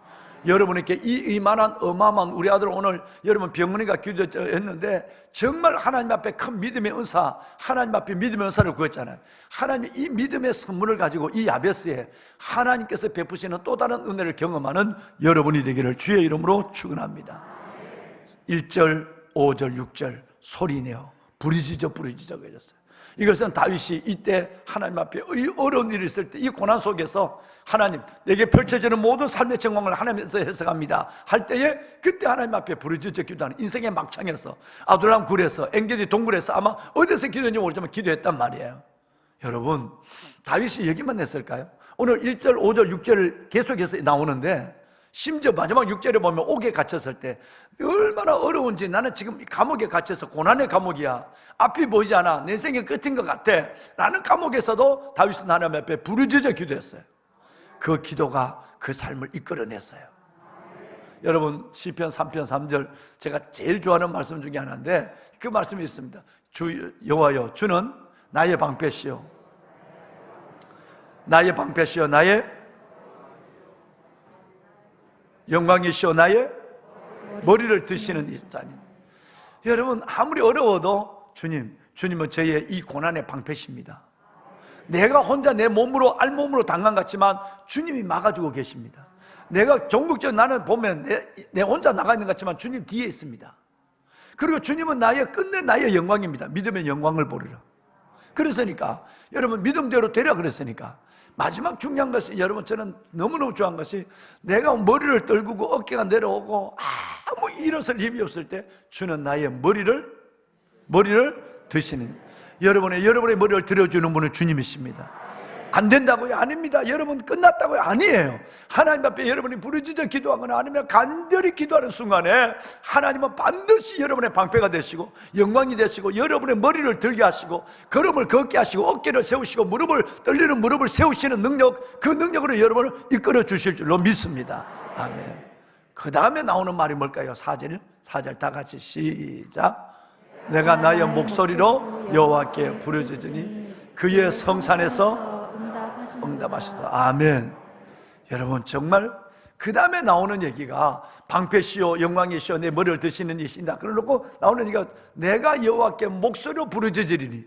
여러분에게 이만한 어마어마한, 우리 아들 오늘 여러분 병원에 가 기도했는데 정말 하나님 앞에 큰 믿음의 은사, 하나님 앞에 믿음의 은사를 구했잖아요. 하나님이 이 믿음의 선물을 가지고 이 야베스에 하나님께서 베푸시는 또 다른 은혜를 경험하는 여러분이 되기를 주의 이름으로 축원합니다. 1절, 5절, 6절 소리내어 부르짖어 그러셨어요. 이것은 다윗이 이때 하나님 앞에 이 어려운 일이 있을 때, 이 고난 속에서 하나님, 내게 펼쳐지는 모든 삶의 정황을 하나님께서 해석합니다 할 때에 그때 하나님 앞에 부르짖어 기도하는, 인생의 막창에서 아둘람 굴에서 엔게디 동굴에서 아마 어디서 기도했는지 모르지만 기도했단 말이에요. 여러분, 다윗이 얘기만 했을까요? 오늘 1절, 5절, 6절을 계속해서 나오는데 심지어 마지막 6절에 보면 옥에 갇혔을 때 얼마나 어려운지, 나는 지금 감옥에 갇혀서 고난의 감옥이야, 앞이 보이지 않아, 내 인생의 끝인 것 같아 라는 감옥에서도 다윗은 하나님 앞에 부르짖어 기도했어요. 그 기도가 그 삶을 이끌어냈어요. 여러분, 시편 3편 3절 제가 제일 좋아하는 말씀 중에 하나인데 그 말씀이 있습니다. 주 여호와여, 주는 나의 방패시요 나의 방패시요 나의 영광이시오 나의 머리를 드시는 이자니. 여러분, 아무리 어려워도 주님은 저희의 이 고난의 방패십니다. 내가 혼자 내 몸으로 알몸으로 당한 것 같지만 주님이 막아주고 계십니다. 내가 전국적으로 나는 보면 내 혼자 나가 있는 것 같지만 주님 뒤에 있습니다. 그리고 주님은 끝내 나의 영광입니다. 믿으면 영광을 보리라. 그랬으니까 여러분, 믿음대로 되라 그랬으니까 마지막 중요한 것이, 여러분, 저는 너무너무 좋아한 것이, 내가 머리를 떨구고 어깨가 내려오고 아무 일어설 힘이 없을 때 주는 나의 머리를 드시는, 여러분의 머리를 들어주는 분은 주님이십니다. 안 된다고요? 아닙니다. 여러분, 끝났다고요? 아니에요. 하나님 앞에 여러분이 부르짖어 기도하거나 아니면 간절히 기도하는 순간에 하나님은 반드시 여러분의 방패가 되시고 영광이 되시고 여러분의 머리를 들게 하시고 걸음을 걷게 하시고 어깨를 세우시고 떨리는 무릎을 세우시는 능력, 그 능력으로 여러분을 이끌어 주실 줄로 믿습니다. 아멘. 그 다음에 나오는 말이 뭘까요? 4절 다 같이 시작. 내가 나의 목소리로 여호와께 부르짖으니 그의 성산에서 응답하시도다. 아멘. 여러분 정말 그 다음에 나오는 얘기가 방패시오 영광이시오 내 머리를 드시는 이신다. 그러놓고 나오는 얘기가 내가 여호와께 목소리로 부르짖으리니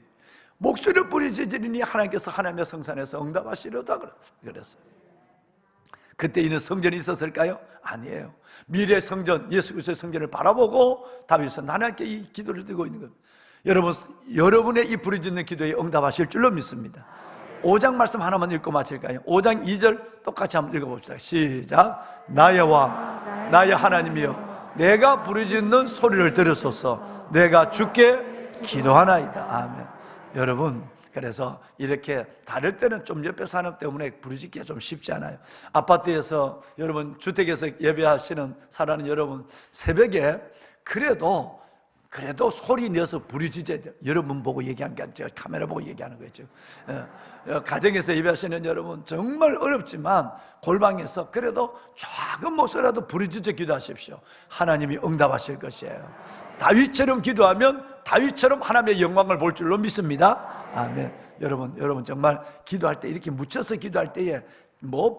목소리로 부르짖으리니 하나님께서 하나님의 성산에서 응답하시려다 그랬어요. 그때 이는 성전이 있었을까요? 아니에요. 미래 성전 예수 그리스도의 성전을 바라보고 다윗은 하나님께 이 기도를 드리고 있는 겁니다. 여러분 여러분의 이 부르짖는 기도에 응답하실 줄로 믿습니다. 5장 말씀 하나만 읽고 마칠까요? 5장 2절 똑같이 한번 읽어봅시다. 시작. 나의 왕 나의 하나님이여 내가 부르짖는 소리를 들으소서. 내가 주께 기도하나이다. 아멘. 여러분 그래서 이렇게 다를 때는 좀 옆에 사람 때문에 부르짖기가 좀 쉽지 않아요. 아파트에서 여러분 주택에서 예배하시는 사람은 여러분 새벽에 그래도 소리 내서 부르짖어야 돼요. 여러분 보고 얘기하는 게 아니라 카메라 보고 얘기하는 거죠. 가정에서 예배하시는 여러분 정말 어렵지만 골방에서 그래도 작은 목소리라도 부르짖어 기도하십시오. 하나님이 응답하실 것이에요. 다윗처럼 기도하면 다윗처럼 하나님의 영광을 볼 줄로 믿습니다. 아멘. 여러분 정말 기도할 때 이렇게 묻혀서 기도할 때에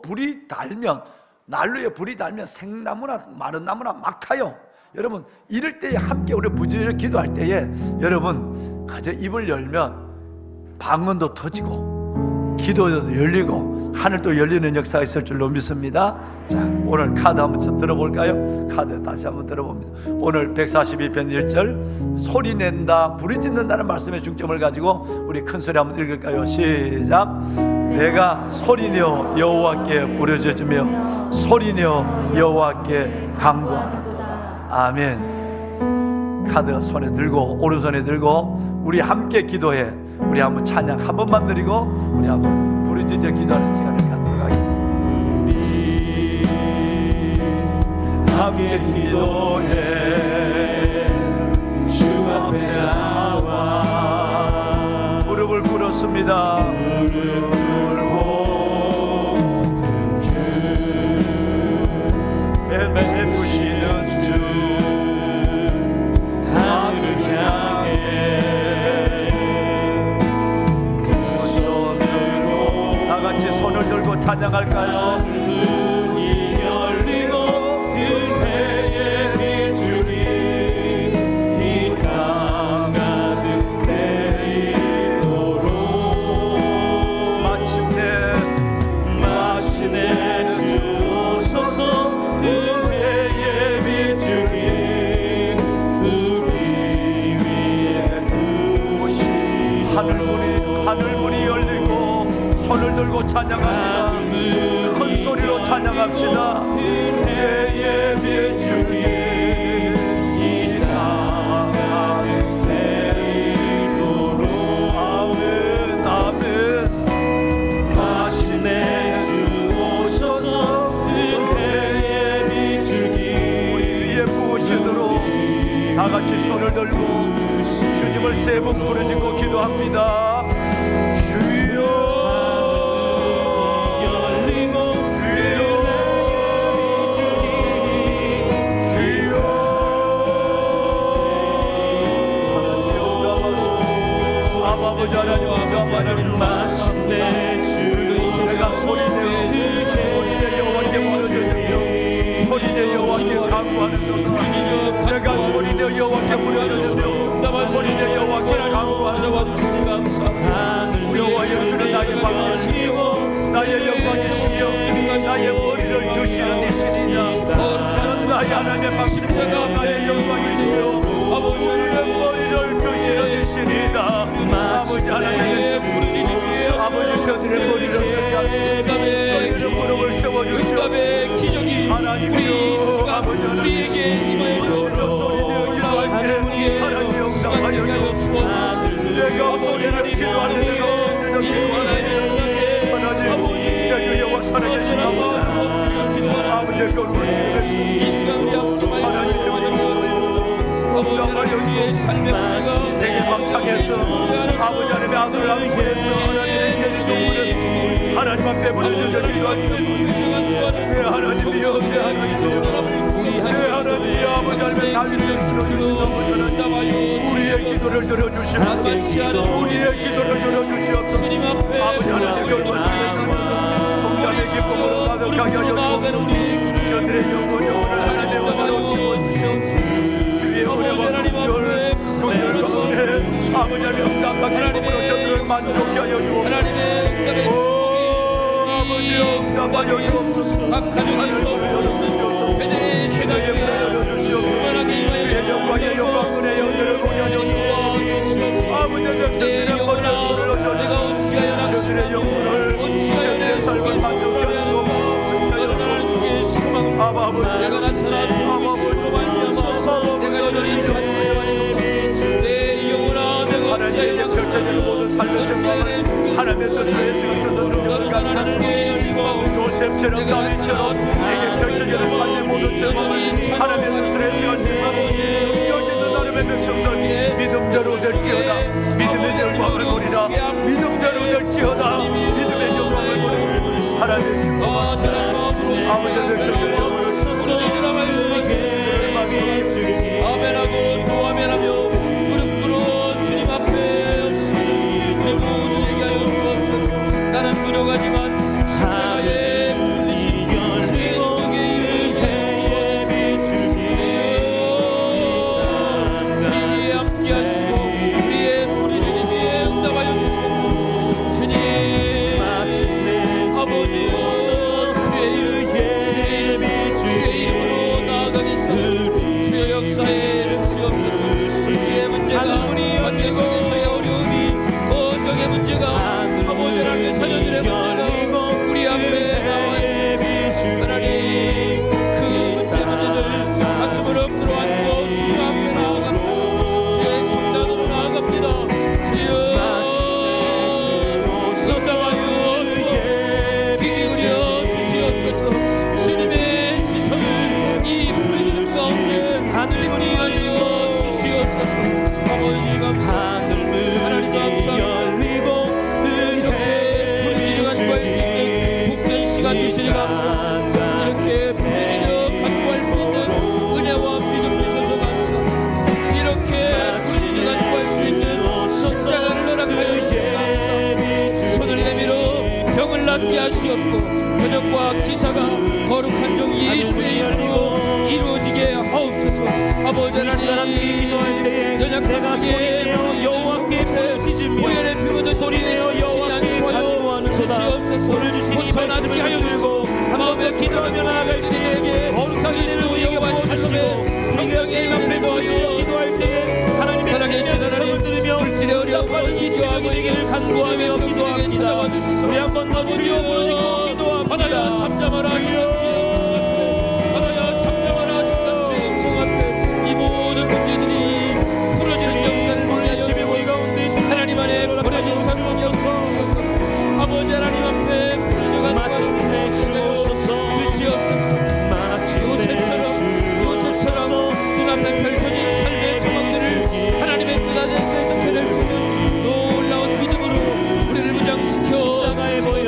불이 달면 난로에 불이 달면 생나무나 마른 나무나 막 타요. 여러분 이럴 때에 함께 우리 부지런히 기도할 때에 여러분 가져 입을 열면 방언도 터지고 기도도 열리고 하늘도 열리는 역사가 있을 줄로 믿습니다. 자 오늘 카드 한번 들어볼까요? 카드 다시 한번 들어봅니다. 오늘 142편 1절 소리 낸다 부르짖는다는 말씀의 중점을 가지고 우리 큰 소리 한번 읽을까요? 시작. 내가 소리내어 여호와께 부르짖으며 소리내어 여호와께 간구하노라. 아멘. 카드 손에 들고 오른손에 들고 우리 함께 기도해. 우리 한번 찬양 한 번만 드리고 우리 한번 부르짖어 기도하는 시간을 갖도록 하겠습니다. 우리 함께 기도해. 주 앞에 나와 무릎을 꿇었습니다. 무릎 꿇고 주 베푸시는 주 하늘 향해 두 손 들고 다 같이 손을 들고 찬양할까요? 눈이 열리고 은혜에 비추리 이 땅 가득 내리도록 마침내 주옵소서. 은혜에 비추리 우리 위에 부으시 하늘문이 열리고 손을 들고 찬양합니다. 큰 소리로 찬양합시다. 은혜에 비추리 이 땅 가득 내리도록 아멘 아멘. 마침내 주옵소서. 은혜에 비추리 우리 위에 부으시도록 다 같이 손을 들고 주님을 세 번 부르짖고 기도합니다. 주여 열리고 주여 주여 아버지 하나님 하나님 마침내 내가 소리내어 여호와께 부르짖으며 소리내어 여호와께 간구하는 것 내가 소리내어 여호와께 부르짖으며 소리내어 여호와께 간구하는 것 여호와여 주는 나의 방패시며 나의 영광이시며 나의 머리를 드시는 이시니라. 나의 하나님의 방패시며 나의 영광이시며 아버지의 머리를 드시는 이시니라. 아버지 하나님 아버지 저들의 머리를 저들의 무릎을 세워주시오. 하나님이여 아버지 우리에게 임하여주시옵소서. 하나님 영상하여 내가 머리를 기도하는 데가 하나님 내가 여호와 살아계신 아버지의 거룩을 하나님 우리의 삶의 생일 막창에서 아버지 하나님의 아들을 안고해서 하나님 앞에 부르짖어 기도합니다. 하나님이여 하나님이여 하나님 아버지 하나님 다윗을 들어주신 아버지 하나님 우리의 기도를 들어주시옵소서. 우리의 기도를 들어주시옵소서. 아버지 하나님 결혼하시는 성장의 기쁨으로 가득하게 하여 주옵소서. 저들의 영혼을 하나님 은혜로 채워주시옵소서. 주의 은혜와 긍휼 가운데 아버지 하나님 응답과 기쁨으로 저들을 만족케 하여 주옵소서. 아버지여 응답하여 주옵소서. 각 가정에서 그들의 최강의 주의 영광의 영광 은혜의 은혜를 공유하여 주옵소서. 아버지의 백성들의 번영을 내가 온시하여 저들의 영혼을 저들의 삶을 만족케 하여 주옵소서. 아버지 내가 나타나는 빛으로 말미암아 내가 여전히 내 영혼아 내가 하나님의 결정적인 모든 삶의 책망을 하나님의 뜻에 쓰는 너는 하나님께 열리고 요셉처럼 다윗처럼 이게 결정적인 삶의 모든 책망을 하나님의 뜻에 쓰는 여기 있는 하나님의 백성들 믿음대로 될지어다. 믿음의 영광을 보리라. 믿음대로 될지어다. 믿음의 영광을 보리라. 하나님의 축복 아버지의 백성들의 영광을 아멘하고 또 아멘하며 무릎 꿇어 주님 앞에 우리 모두 얘기하여 주옵소서. 나는 부족하지만 십자가에 물리신 주의 능력에 우리의 함께 하시고 우리의 부르짖음 위에 응답하여 주시옵소서. 주님 아버지여 주의 이름으로 나아가겠습니다. 주의 역사에 이르시옵소서. 주의 문제가 관계 속에서의 어려움이 건강의 문제가 아버지 하나님의 자녀들의 문제가 우리 앞에 나와 있습니다. 하나님 그 문제들 가슴을 엎드려 안고 주님 앞에 나아갑니다. 주의 성단으로 나아갑니다. 주여 성담하여 주옵소서. 귀 기울여 주시옵소서. 주님의 시선을 이 부르짖음 가운데 집중하여 주시옵소서. 아버지 감사합니다. 하나님 감사합니다. 이렇게 부르짖어 갖고 할 수 있는 복된 시간 주시니 감사합니다. 이렇게 부르짖어 갖고 할 수 있는 은혜와 믿음 주셔서 감사합니다. 이렇게 부르짖어 갖고 할 수 있는 십자가를 허락하여 주셔서 감사합니다. 손을 내밀어 병을 낫게 하시옵고 표적과 기사가 거룩한 종 예수의 이름으로 이루어지게 하옵소서. 아버지 하나님 연약한 중에 여호와께 보혈의 피 묻은 소리에 신이 안수하여 주시옵소서. 고쳐 낫게 하여 주시고 마음에 기도하며 나아갈 그들에게 거룩하게 되는 여호와 살심에 성령의 앞에 모여 기도할 때에 하나님의 살아계신 하나님 물질의 어려움을 기도하고 간구하며 기도합니다. 우리 한 번 더 주여 부르짖고 기도합니다. 하나야 잠잠하라 하나야 잠잠하라 주의 음성 앞에 이 모든 문제들이 풀어지는 역사를 보내시며 하나님 안에 버려진 상관없어 아버지 하나님 앞에 부르짖어 마침내 주옵소서. 요셉처럼 눈앞에 펼쳐진 삶의 정황들을 하나님의 뜻 안에서 해석해낼 수 있는 놀라운 믿음으로 우리를 무장시켜 십자가의 보혈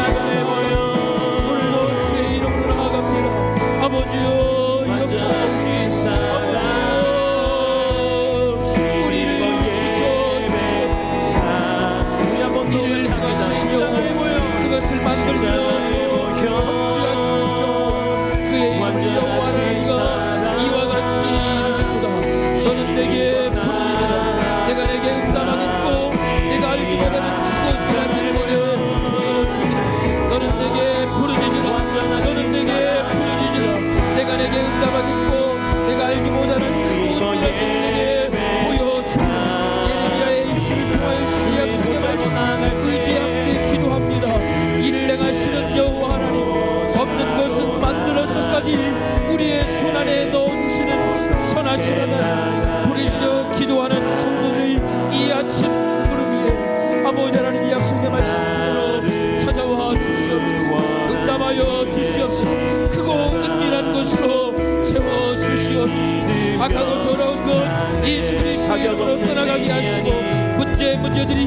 십자가에 모여 오늘도 주의 이름으로 나아갑니다. 아버지요 역사하시사 아버지요 우리를 지켜주시옵소서. 우리 한번 더 향하시며 그것을 만들며 성취하시는 경우 그의 이름을 여호와 하나님과 이와 같이 이르시도다. 너는 내게 부르짖으라. 내가 내게 응답하겠고 내가 알지 못하는 무엇이란 일을 내게 보여주리라. 너는 내게 부르짖으라. 너는 내게 부르짖으라. 내가 내게 응답하겠고 내가 알지 못하는 무엇이란 일을 내게 보여주리라. 예레미야의 입술을 통하여 시약 선언하시나 의지 함께 기도합니다. 이를 행하시는 여호와 하나님, 없는 것은 만들어서까지 우리의 손안에 넣어주시는 선하신 하나님, 부르짖어 기도하는 성도들의 이 아침 무릎 위에 아버지 하나님 약속의 말씀으로 찾아와 주시옵소서. 응답하여 주시옵소서. 크고 은밀한 것으로 채워주시옵소서. 악하고 더러운 것 예수 그리스도의 이름으로 떠나가게 하시고 문제들이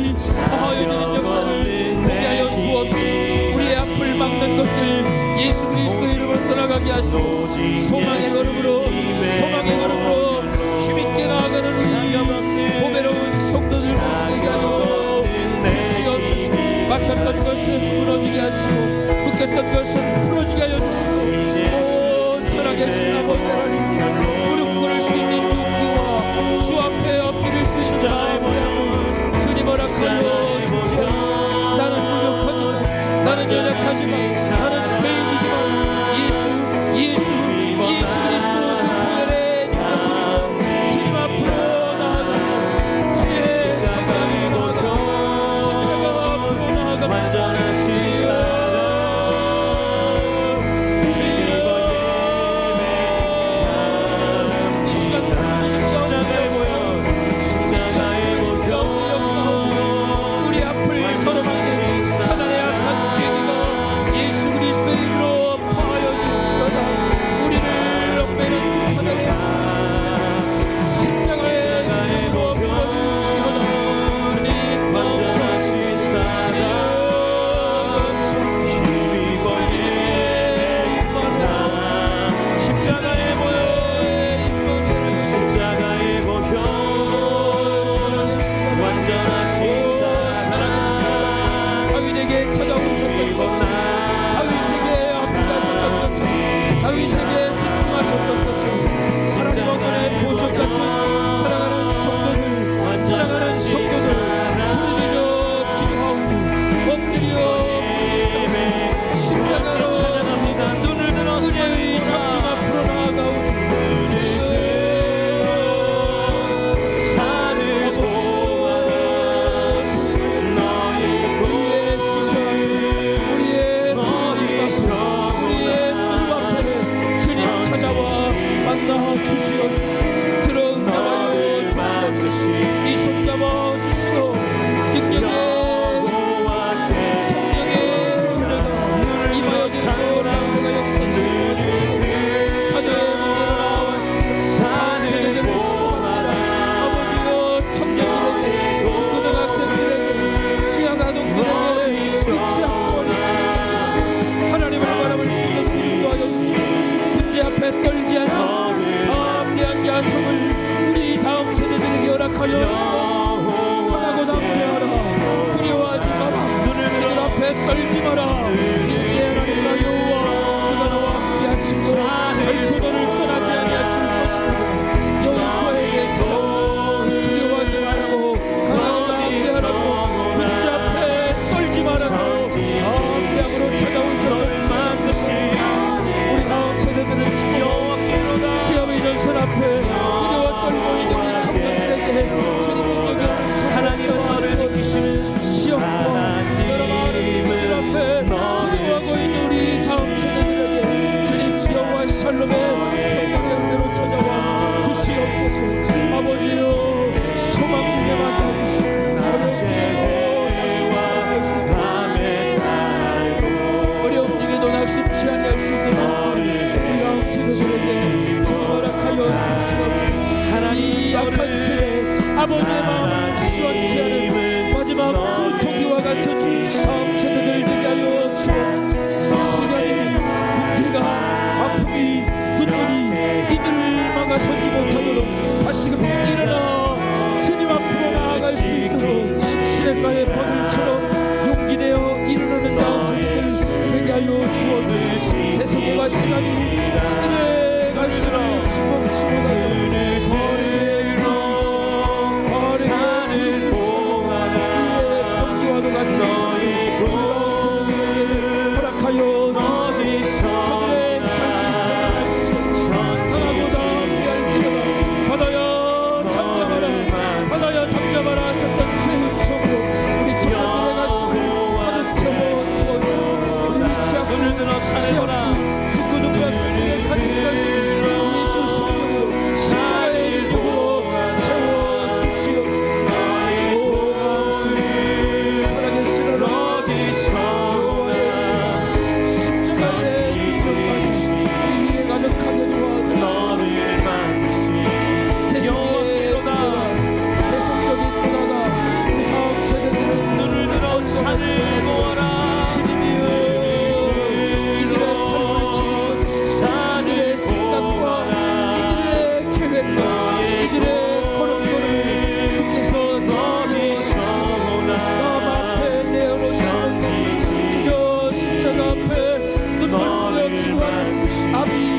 화하여지는 역사를 보게 하여 주옵소서. 우리의 앞을 막는 것들 예수 그리스도의 이름으로 떠나가게 하시고 소망의 걸음으로 힘있게 나아가는 우리 보배로운 성도들 되게 하여 주시옵소서. 막혔던 것은 무너지게 하시고 묶였던 것은 풀어지게 하여 주시고 살아계신 아버지 하나님, 무릎 꿇을 수 있는 용기와 주 앞에 엎드릴 수 있는 마음을 주님 허락하여 주시옵소서. 나는 부족하지만, 나는 연약하지만, 나는 죄인이지만 예수 그리스도 그 보혈의 능력으로 주님 앞으로 나아가 주의 성령으로 나아가 십자가 앞으로 나아가 떨지 마라. 내 하나님과 여호와 그가 너와 함께 하시고 결코 너를 떠나지 아니하실 것입니다. 여호수아에게 찾아오시고 두려워하지 말고 강하고 나 함께 하라고 문제 앞에 떨지 말라고 대학으로 찾아오셨던 우리 다음 세대들을 지켜 시험의 전선 앞에 두려워 떨고 있는 우리 청년들에게 주님 능력의 하나님은 너를 지키시는 시험과 여러 많은 문제 앞에 두려워하고 있는 우리 다음 세대들에게 주님 여호와 샬롬의 평강의 찾아와 주시옵소서. 아버지여 소망 중에 만나주시고 어려움 중에도 낙심치 아니할 수 있는 우리 다음 세대들에게 주님 허락하여 주시옵소서. 이 약한 세대 아버지의 마음을 시원케 하는 마지막 그 토기와 같은 다음 세대들 되게 하여 주옵소서. 아비